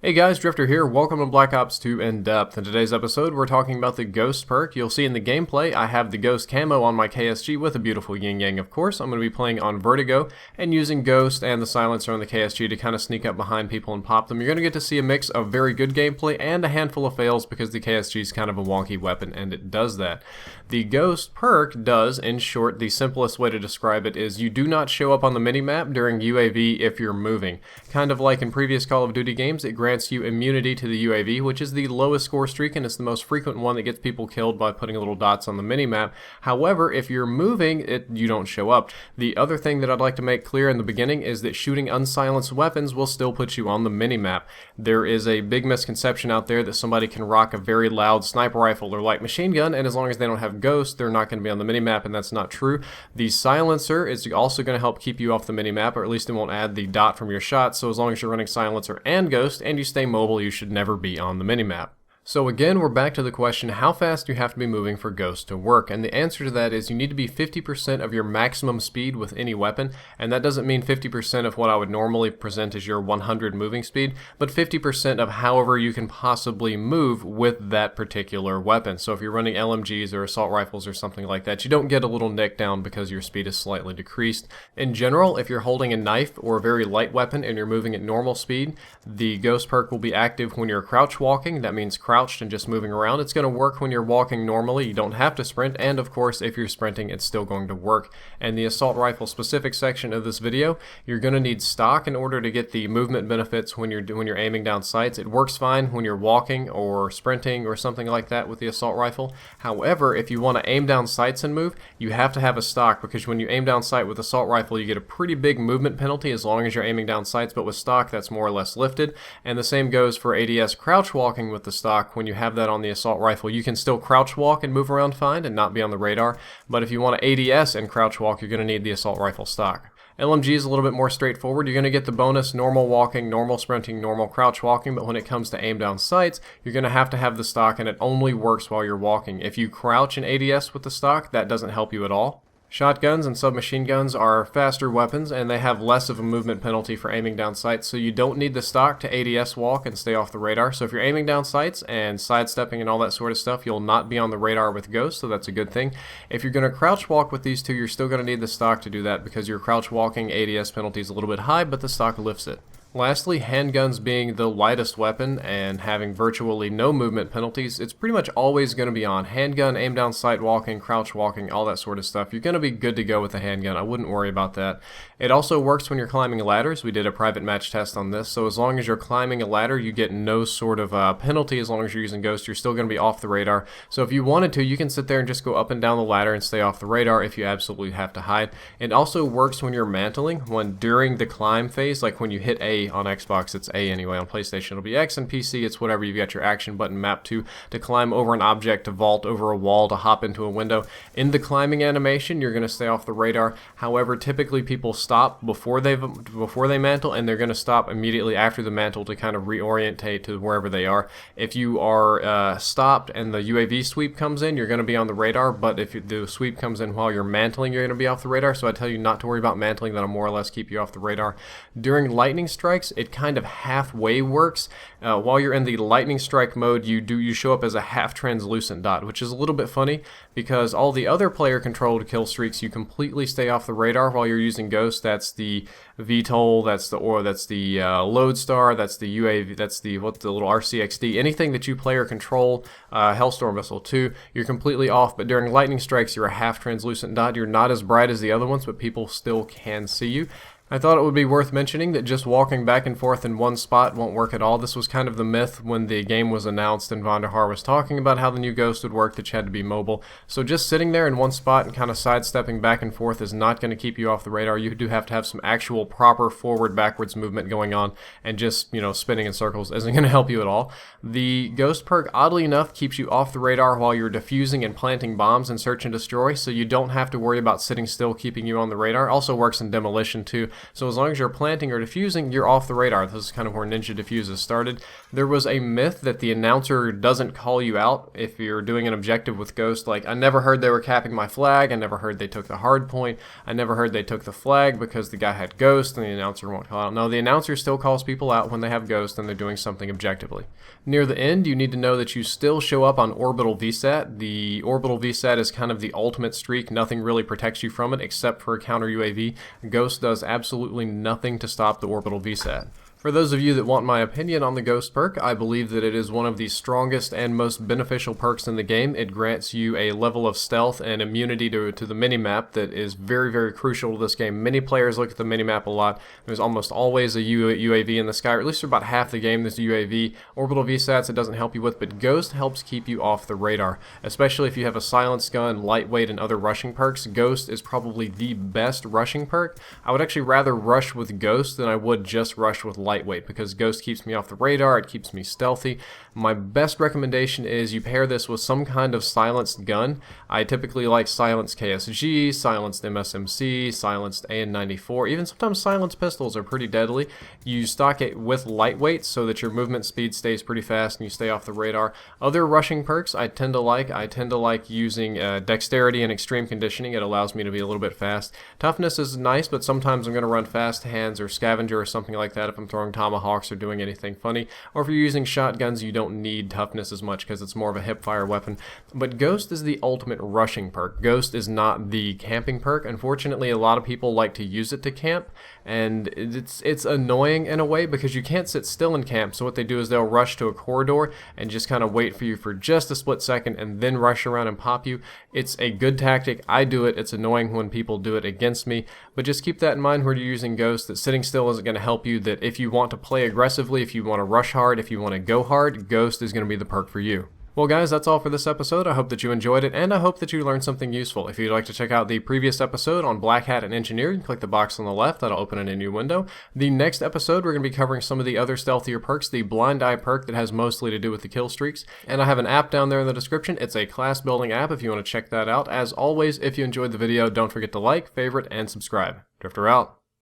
Hey guys, Drifter here. Welcome to Black Ops 2 In Depth. In today's episode, we're talking about the Ghost perk. You'll see in the gameplay, I have the Ghost camo on my KSG with a beautiful yin-yang, of course. I'm going to be playing on Vertigo and using Ghost and the Silencer on the KSG to kind of sneak up behind people and pop them. You're going to get to see a mix of very good gameplay and a handful of fails because the KSG is kind of a wonky weapon and it does that. The Ghost perk does, in short, the simplest way to describe it is you do not show up on the minimap during UAV if you're moving. Kind of like in previous Call of Duty games, it grants you immunity to the UAV, which is the lowest score streak and it's the most frequent one that gets people killed by putting little dots on the minimap. However, if you're moving, you don't show up. The other thing that I'd like to make clear in the beginning is that shooting unsilenced weapons will still put you on the minimap. There is a big misconception out there that somebody can rock a very loud sniper rifle or light machine gun, and as long as they don't have Ghost, they're not going to be on the minimap, and that's not true. The silencer is also going to help keep you off the minimap, or at least it won't add the dot from your shot, so as long as you're running silencer and Ghost and you stay mobile, you should never be on the minimap. So again, we're back to the question, how fast do you have to be moving for Ghost to work? And the answer to that is you need to be 50% of your maximum speed with any weapon, and that doesn't mean 50% of what I would normally present as your 100 moving speed, but 50% of however you can possibly move with that particular weapon. So if you're running LMGs or assault rifles or something like that, you don't get a little nick down because your speed is slightly decreased. In general, if you're holding a knife or a very light weapon and you're moving at normal speed, the Ghost perk will be active when you're crouch walking. That means crouched and just moving around. It's going to work when you're walking normally. You don't have to sprint, and of course if you're sprinting it's still going to work. And the assault rifle specific section of this video, you're going to need stock in order to get the movement benefits when you're aiming down sights. It works fine when you're walking or sprinting or something like that with the assault rifle. However, if you want to aim down sights and move, you have to have a stock, because when you aim down sight with assault rifle you get a pretty big movement penalty as long as you're aiming down sights, but with stock that's more or less lifted. And the same goes for ADS crouch walking with the stock. When you have that on the assault rifle, you can still crouch walk and move around fine and not be on the radar, but if you want to ADS and crouch walk, you're going to need the assault rifle stock. LMG is a little bit more straightforward. You're going to get the bonus normal walking, normal sprinting, normal crouch walking, but when it comes to aim down sights, you're going to have the stock, and it only works while you're walking. If you crouch and ADS with the stock, that doesn't help you at all. Shotguns and submachine guns are faster weapons, and they have less of a movement penalty for aiming down sights, so you don't need the stock to ADS walk and stay off the radar. So if you're aiming down sights and sidestepping and all that sort of stuff, you'll not be on the radar with Ghost, so that's a good thing. If you're going to crouch walk with these two, you're still going to need the stock to do that, because your crouch walking ADS penalty is a little bit high, but the stock lifts it. Lastly, handguns being the lightest weapon and having virtually no movement penalties, it's pretty much always going to be on. Handgun, aim down sight walking, crouch walking, all that sort of stuff. You're going to be good to go with a handgun. I wouldn't worry about that. It also works when you're climbing ladders. We did a private match test on this, so as long as you're climbing a ladder, you get no sort of penalty. As long as you're using Ghost, you're still going to be off the radar. So if you wanted to, you can sit there and just go up and down the ladder and stay off the radar if you absolutely have to hide. It also works when you're mantling, when during the climb phase, like when you hit A on Xbox, it's A anyway. On PlayStation, it'll be X, and PC, it's whatever you've got your action button mapped to climb over an object, to vault over a wall, to hop into a window. In the climbing animation, you're going to stay off the radar. However, typically people stop before they mantle, and they're going to stop immediately after the mantle to kind of reorientate to wherever they are. If you are stopped and the UAV sweep comes in, you're going to be on the radar, but if the sweep comes in while you're mantling, you're going to be off the radar. So I tell you not to worry about mantling. That'll more or less keep you off the radar. During lightning strikes, it kind of halfway works. While you're in the lightning strike mode, you show up as a half translucent dot, which is a little bit funny because all the other player controlled kill streaks, you completely stay off the radar while you're using Ghost. That's the VTOL, that's the Lodestar, that's the UAV, that's the little RCXD, anything that you player control, Hellstorm missile too, you're completely off. But during lightning strikes, you're a half translucent dot. You're not as bright as the other ones, but people still can see you. I thought it would be worth mentioning that just walking back and forth in one spot won't work at all. This was kind of the myth when the game was announced and Vonderhaar was talking about how the new Ghost would work, that you had to be mobile. So just sitting there in one spot and kind of sidestepping back and forth is not going to keep you off the radar. You do have to have some actual proper forward-backwards movement going on, and just, spinning in circles isn't going to help you at all. The Ghost perk, oddly enough, keeps you off the radar while you're defusing and planting bombs in Search and Destroy, so you don't have to worry about sitting still keeping you on the radar. Also works in Demolition too. So as long as you're planting or defusing, you're off the radar. This is kind of where Ninja Defuses started. There was a myth that the announcer doesn't call you out if you're doing an objective with Ghost. Like, I never heard they were capping my flag, I never heard they took the hard point, I never heard they took the flag because the guy had Ghost and the announcer won't call out. No, the announcer still calls people out when they have Ghost and they're doing something objectively. Near the end, you need to know that you still show up on Orbital VSAT. The Orbital VSAT is kind of the ultimate streak. Nothing really protects you from it except for a counter UAV. Ghost does absolutely nothing to stop the Orbital VSAT. For those of you that want my opinion on the Ghost perk, I believe that it is one of the strongest and most beneficial perks in the game. It grants you a level of stealth and immunity to the minimap that is very, very crucial to this game. Many players look at the minimap a lot. There's almost always a UAV in the sky, or at least for about half the game there's a UAV. Orbital VSATs it doesn't help you with, but Ghost helps keep you off the radar. Especially if you have a silenced gun, lightweight, and other rushing perks, Ghost is probably the best rushing perk. I would actually rather rush with Ghost than I would just rush with lightweight, because Ghost keeps me off the radar, it keeps me stealthy. My best recommendation is you pair this with some kind of silenced gun. I typically like silenced KSG, silenced MSMC, silenced AN94, even sometimes silenced pistols are pretty deadly. You stock it with lightweight so that your movement speed stays pretty fast and you stay off the radar. Other rushing perks I tend to like using dexterity and extreme conditioning. It allows me to be a little bit fast. Toughness is nice, but sometimes I'm going to run fast hands or scavenger or something like that if I'm throwing tomahawks or doing anything funny. Or if you're using shotguns, you don't need toughness as much because it's more of a hip-fire weapon. But Ghost is the ultimate rushing perk. Ghost is not the camping perk. Unfortunately, a lot of people like to use it to camp, and it's annoying in a way because you can't sit still in camp. So what they do is they'll rush to a corridor and just kind of wait for you for just a split second and then rush around and pop you. It's a good tactic. I do it. It's annoying when people do it against me, but just keep that in mind when you're using Ghost, that sitting still isn't going to help you, that if you want to play aggressively, if you want to rush hard, if you want to go hard, Ghost is going to be the perk for you. Well guys, that's all for this episode. I hope that you enjoyed it, and I hope that you learned something useful. If you'd like to check out the previous episode on Black Hat and Engineer, you can click the box on the left. That'll open in a new window. The next episode, we're going to be covering some of the other stealthier perks, the Blind Eye perk that has mostly to do with the kill streaks. And I have an app down there in the description. It's a class building app if you want to check that out. As always, if you enjoyed the video, don't forget to like, favorite, and subscribe. Drifter out.